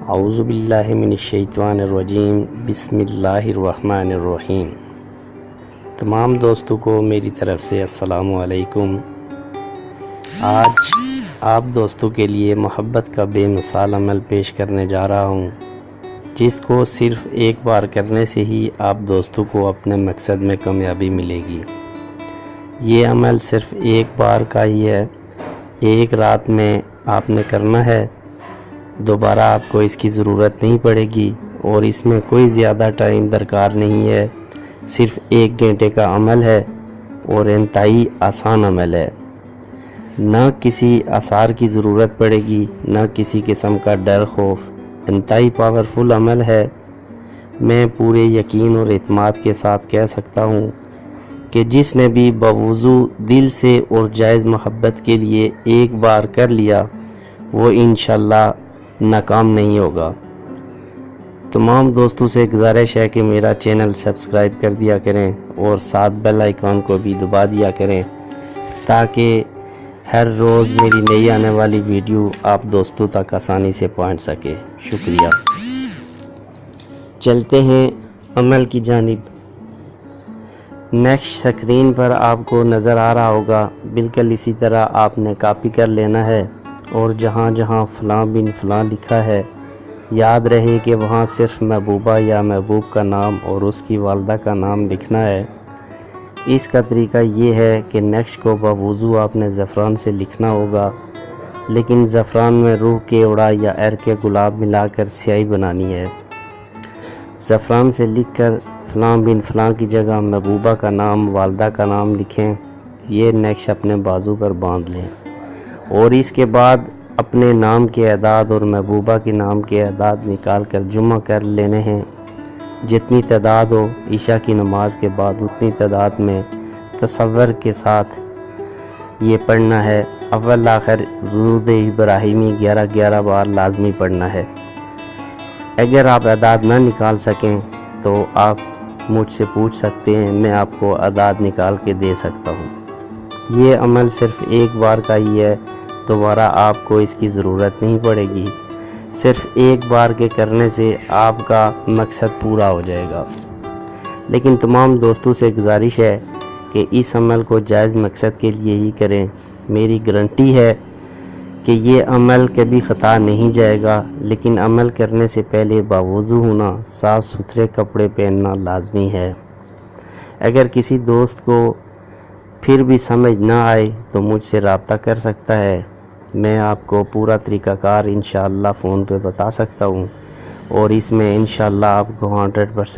اعوذ باللہ من الشیطان الرجیم، بسم اللہ الرحمن الرحیم۔ تمام دوستوں کو میری طرف سے السلام علیکم۔ آج آپ دوستوں کے لیے محبت کا بے مثال عمل پیش کرنے جا رہا ہوں، جس کو صرف ایک بار کرنے سے ہی آپ دوستوں کو اپنے مقصد میں کامیابی ملے گی۔ یہ عمل صرف ایک بار کا ہی ہے، ایک رات میں آپ نے کرنا ہے، دوبارہ آپ کو اس کی ضرورت نہیں پڑے گی اور اس میں کوئی زیادہ ٹائم درکار نہیں ہے، صرف 1 گھنٹے کا عمل ہے اور انتہائی آسان عمل ہے۔ نہ کسی آثار کی ضرورت پڑے گی، نہ کسی قسم کا ڈر خوف، انتہائی پاورفل عمل ہے۔ میں پورے یقین اور اعتماد کے ساتھ کہہ سکتا ہوں کہ جس نے بھی بوضو دل سے اور جائز محبت کے لیے ایک بار کر لیا، وہ انشاءاللہ ناکام نہیں ہوگا۔ تمام دوستوں سے گزارش ہے کہ میرا چینل سبسکرائب کر دیا کریں اور ساتھ بیل آئیکن کو بھی دبا دیا کریں، تاکہ ہر روز میری نئی آنے والی ویڈیو آپ دوستوں تک آسانی سے پہنچ سکے۔ شکریہ۔ چلتے ہیں عمل کی جانب۔ نیکسٹ سکرین پر آپ کو نظر آ رہا ہوگا، بالکل اسی طرح آپ نے کاپی کر لینا ہے اور جہاں جہاں فلاں بن فلاں لکھا ہے، یاد رہے کہ وہاں صرف محبوبہ یا محبوب کا نام اور اس کی والدہ کا نام لکھنا ہے۔ اس کا طریقہ یہ ہے کہ نیکسٹ کو بوضو آپ نے زعفران سے لکھنا ہوگا، لیکن زعفران میں روح کے اوڑا یا عرق گلاب ملا کر سیاہی بنانی ہے۔ زعفران سے لکھ کر فلاں بن فلاں کی جگہ محبوبہ کا نام، والدہ کا نام لکھیں۔ یہ نیکسٹ اپنے بازو پر باندھ لیں اور اس کے بعد اپنے نام کے اعداد اور محبوبہ کے نام کے اعداد نکال کر جمع کر لینے ہیں۔ جتنی تعداد ہو، عشاء کی نماز کے بعد اتنی تعداد میں تصور کے ساتھ یہ پڑھنا ہے۔ اول آخر درود ابراہیمی 11 بار لازمی پڑھنا ہے۔ اگر آپ اعداد نہ نکال سکیں تو آپ مجھ سے پوچھ سکتے ہیں، میں آپ کو اعداد نکال کے دے سکتا ہوں۔ یہ عمل صرف ایک بار کا ہی ہے، دوبارہ آپ کو اس کی ضرورت نہیں پڑے گی۔ صرف ایک بار کے کرنے سے آپ کا مقصد پورا ہو جائے گا۔ لیکن تمام دوستوں سے گزارش ہے کہ اس عمل کو جائز مقصد کے لیے ہی کریں۔ میری گارنٹی ہے کہ یہ عمل کبھی خطا نہیں جائے گا، لیکن عمل کرنے سے پہلے باوضو ہونا، صاف ستھرے کپڑے پہننا لازمی ہے۔ اگر کسی دوست کو پھر بھی سمجھ نہ آئے تو مجھ سے رابطہ کر سکتا ہے، میں آپ کو پورا طریقہ کار انشاءاللہ فون پہ بتا سکتا ہوں اور اس میں انشاءاللہ آپ کو 100%